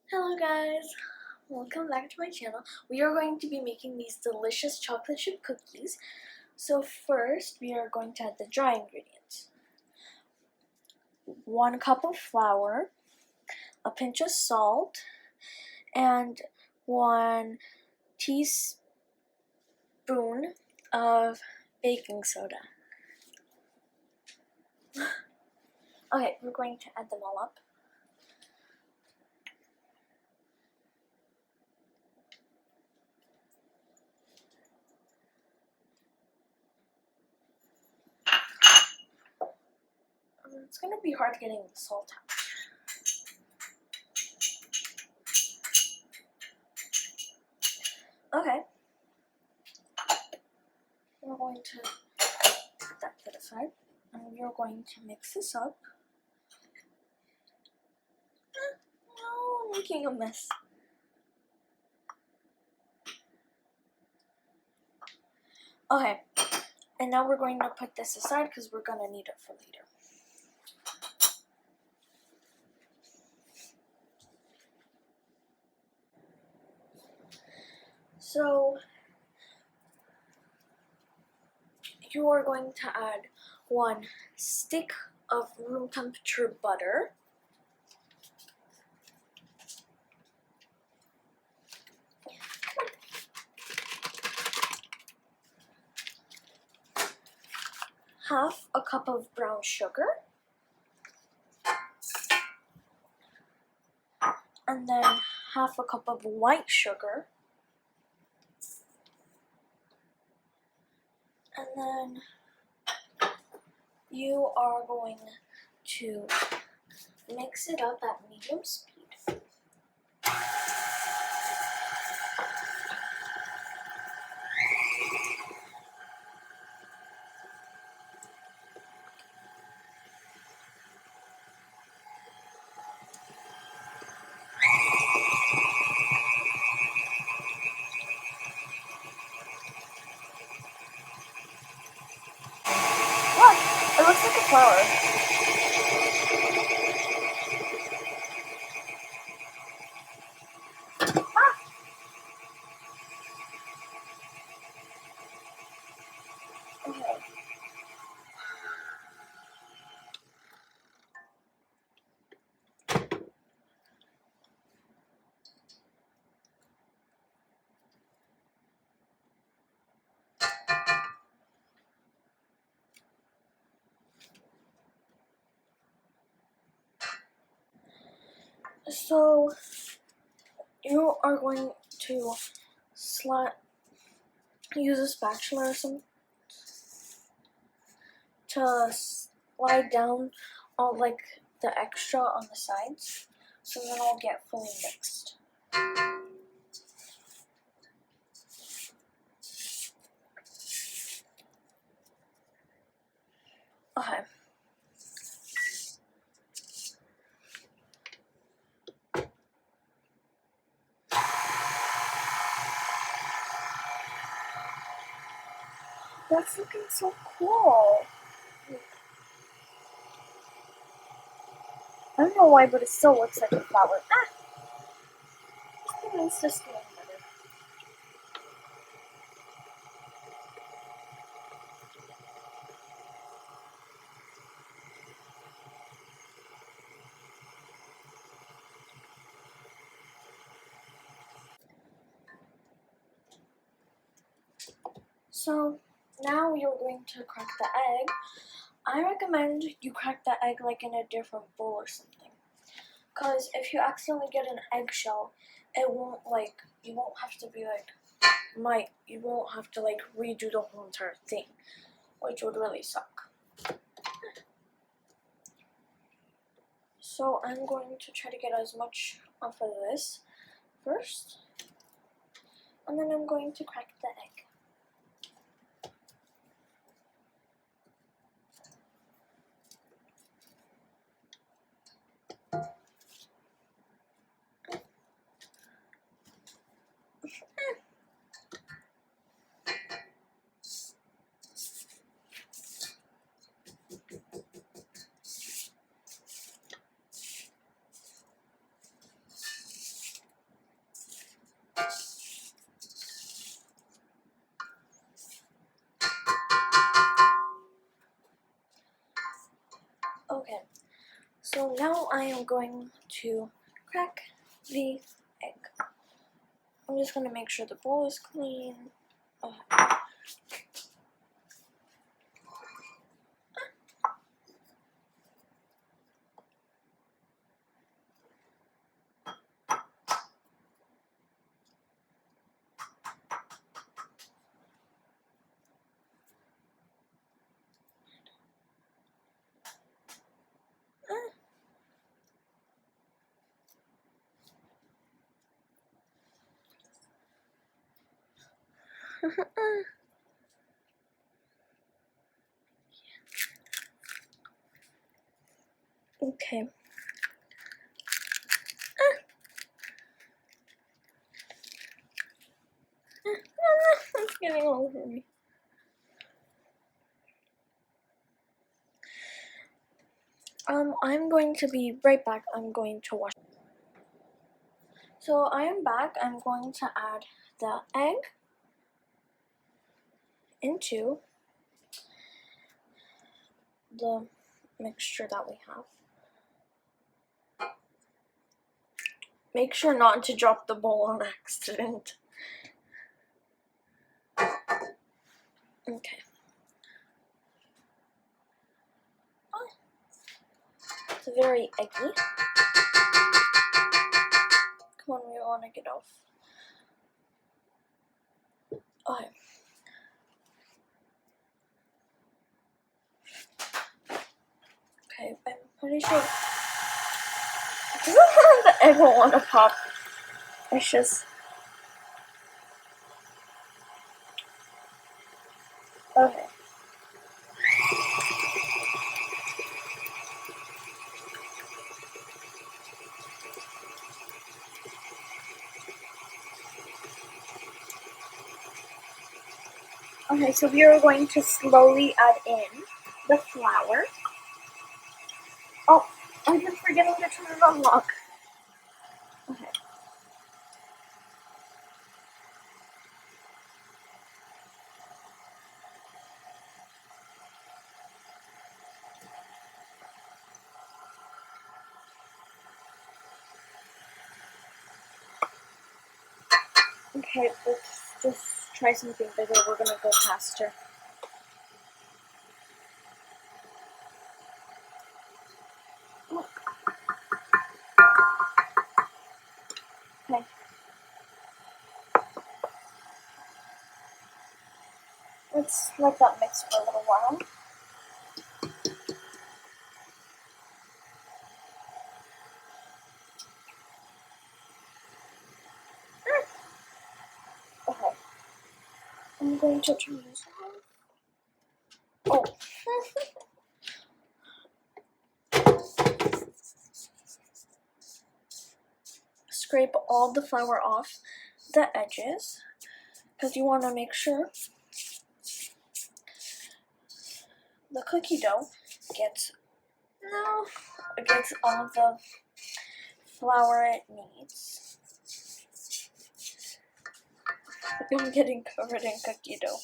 Hello guys, welcome back to my channel. We are going to be making these delicious chocolate chip cookies. So first we are going to add the dry ingredients. 1 cup of flour, a pinch of salt, and 1 teaspoon of baking soda. Okay, we're going to add them all up. It's going to be hard getting the salt out. Okay, we're going to put that to the side, and we're going to mix this up. No, I'm making a mess. Okay, and now we're going to put this aside because we're going to need it for later. So, you are going to add 1 stick of room temperature butter, half a cup of brown sugar, and then half a cup of white sugar, and then you are going to mix it up at medium speed. Look, it looks like a flower. Okay. So, you are going to use a spatula or something to slide down all like the extra on the sides, so then it'll get fully mixed. Okay. That's looking so cool. I don't know why, but it still looks like a flower. It's just getting better. So now you're going to crack the egg. I recommend you crack the egg like in a different bowl or something. Because if you accidentally get an eggshell, it won't you won't have to be you won't have to redo the whole entire thing, which would really suck. So I'm going to try to get as much off of this first, and then I'm going to crack the egg. Okay, so now I am going to crack the egg. I'm just going to make sure the bowl is clean. Okay. It's getting all over me. I'm going to be right back. I'm going to wash. So I am back. I'm going to add the egg into the mixture that we have. Make sure not to drop the bowl on accident. Okay. Oh, it's very eggy. Come on, we want to get off. Okay. Okay, I'm pretty sure the egg won't want to pop. It's just okay. Okay, so we are going to slowly add in the flour. Oh, I keep forgetting to turn it on lock. Okay. Okay, let's just try something bigger. We're gonna go faster. Okay. Let's let that mix for a little while. Okay. I'm going to turn this on. Oh. Scrape all the flour off the edges because you want to make sure the cookie dough gets all the flour it needs. I'm getting covered in cookie dough.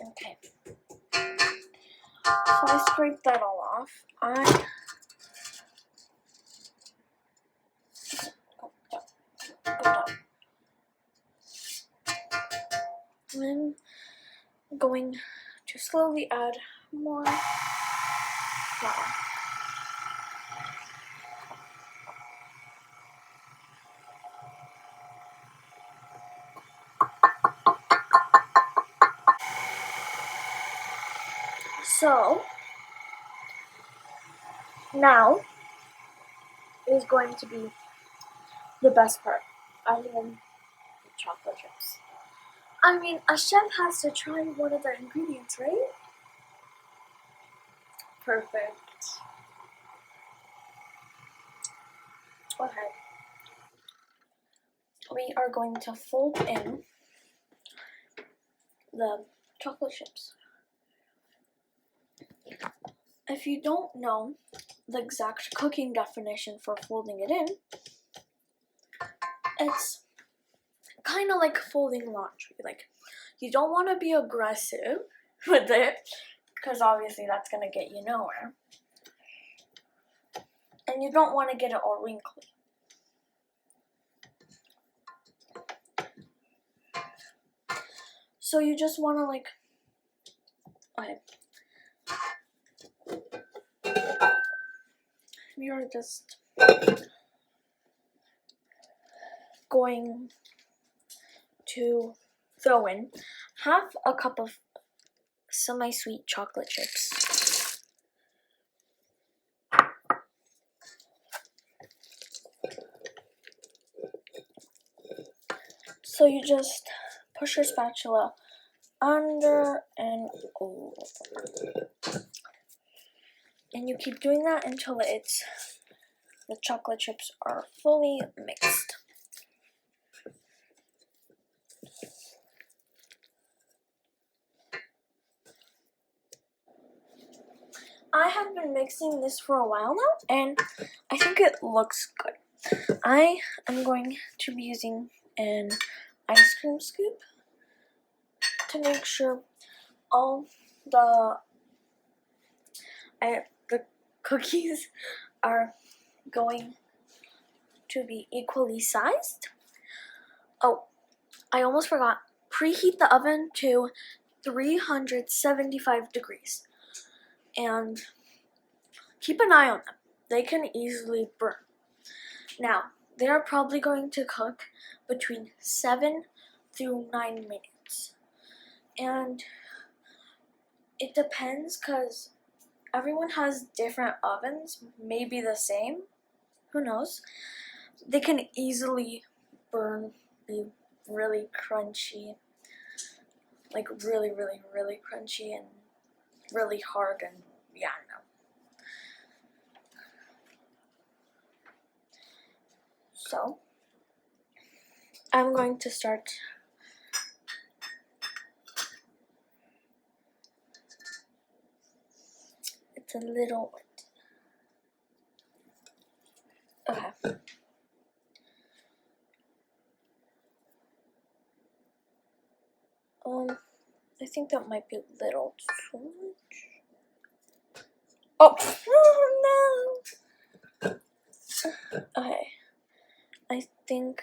Okay. So I scraped that all off. I'm going to slowly add more flour. So now is going to be the best part. Adding in the chocolate chips. I mean, a chef has to try one of their ingredients, right? Perfect. Okay. We are going to fold in the chocolate chips. If you don't know, the exact cooking definition for folding it in, it's kind of like folding laundry. Like, you don't want to be aggressive with it, because obviously that's going to get you nowhere. And you don't want to get it all wrinkly. So you just want to like, okay. You're just going to throw in half a cup of semi-sweet chocolate chips. So you just push your spatula under and over. And you keep doing that until the chocolate chips are fully mixed. I have been mixing this for a while now, and I think it looks good. I am going to be using an ice cream scoop to make sure all the cookies are going to be equally sized. Oh, I almost forgot. Preheat the oven to 375 degrees. And keep an eye on them. They can easily burn. Now, they are probably going to cook between 7 through 9 minutes. And it depends, because everyone has different ovens, maybe the same, who knows. They can easily burn, be really crunchy, like really, really, really crunchy and really hard, and yeah, no. So, I'm going to start it's a little okay. I think that might be a little too much. Oh no! Okay, I think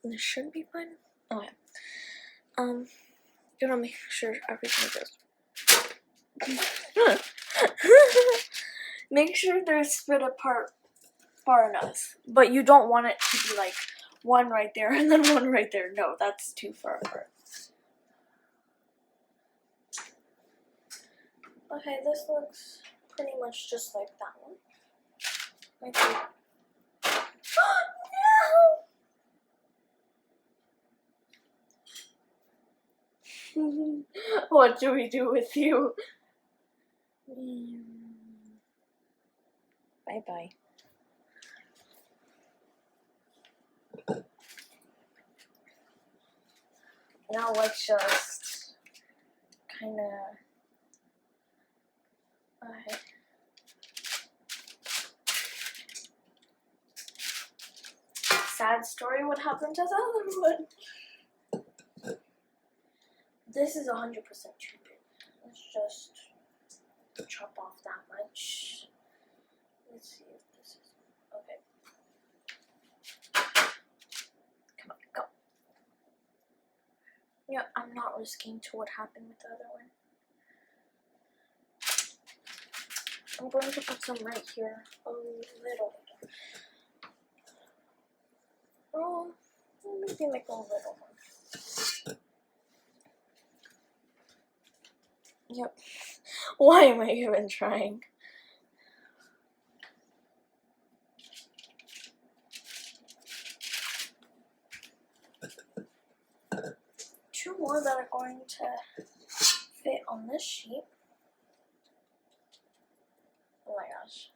this should be fine. Okay. Gonna make sure everything goes. Make sure they're spread apart far enough, but you don't want it to be like one right there and then one right there. No, that's too far apart. Okay, this looks pretty much just like that one. Right there. Oh no! What do we do with you? Bye-bye. Now let's just kind of... Okay. Sad story, what happened to the other one? This is 100% too big. Let's just chop off that much. Let's see if this is... Okay. Come on, go. Yeah, I'm not risking to what happened with the other one. I'm going to put some right here, a little bit. Oh, maybe like a little one. Yep. Why am I even trying? Two more that are going to fit on this sheet. Oh my gosh.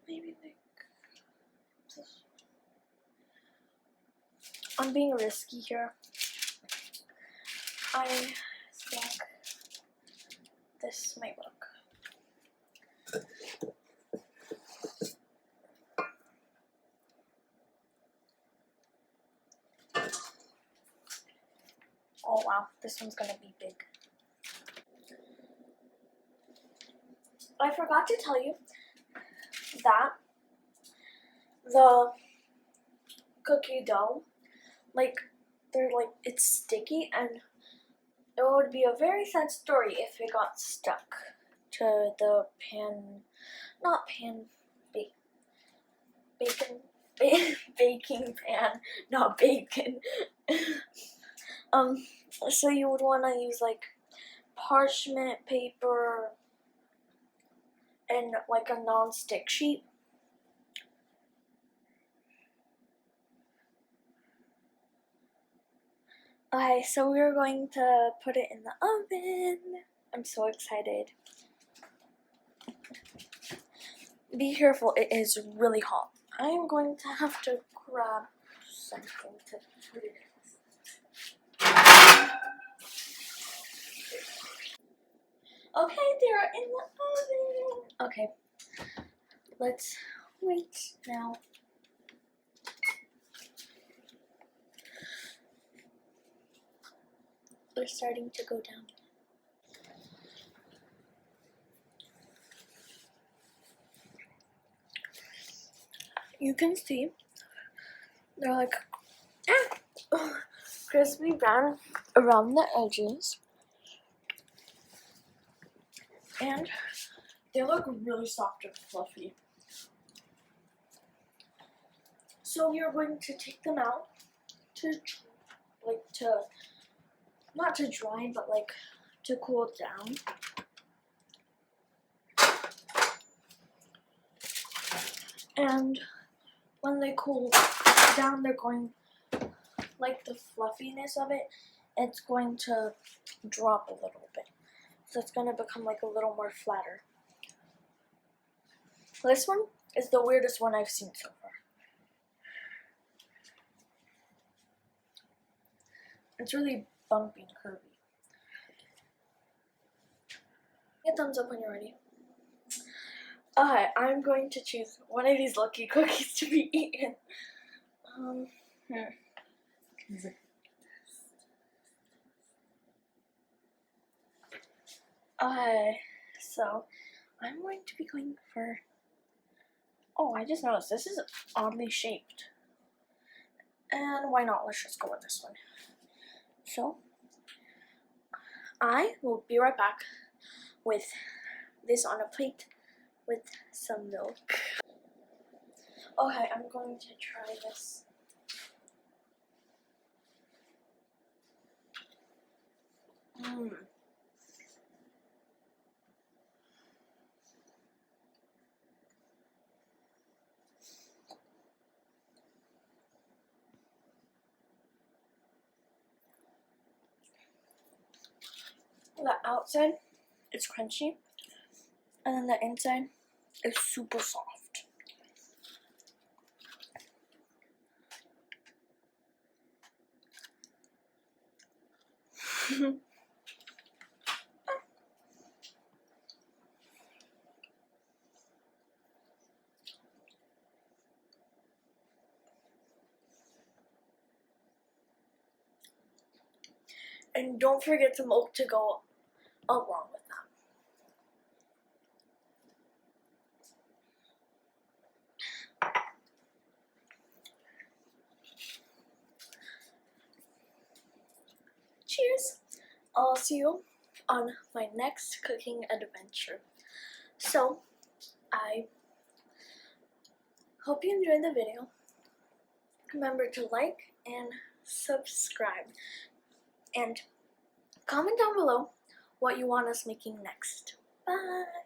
Maybe like this. I'm being risky here. I think this might work. Oh wow, this one's gonna be big. I forgot to tell you that the cookie dough, it's sticky, and it would be a very sad story if it got stuck to the baking pan, not bacon. So you would want to use like parchment paper and like a non-stick sheet. Okay, so we're going to put it in the oven. I'm so excited. Be careful, it is really hot. I am going to have to grab something to put it in. Okay, they're in the oven. Okay, let's wait now. They're starting to go down. You can see they're like crispy brown around the edges, and they look really soft and fluffy. So we are going to take them out not to dry, but like to cool down. And when they cool down, they're going, like the fluffiness of it, it's going to drop a little bit. So it's going to become like a little more flatter. This one is the weirdest one I've seen so far. It's really bumpy and curvy. Give a thumbs up when you're ready. Alright, I'm going to choose one of these lucky cookies to be eaten. So I'm going to be going for. Oh, I just noticed this is oddly shaped. And why not? Let's just go with this one. So I will be right back with this on a plate with some milk. Okay, I'm going to try this. The outside is crunchy, and then the inside is super soft. And don't forget the milk to go along with that. Cheers! I'll see you on my next cooking adventure. So, I hope you enjoyed the video. Remember to like and subscribe. And comment down below what you want us making next. Bye!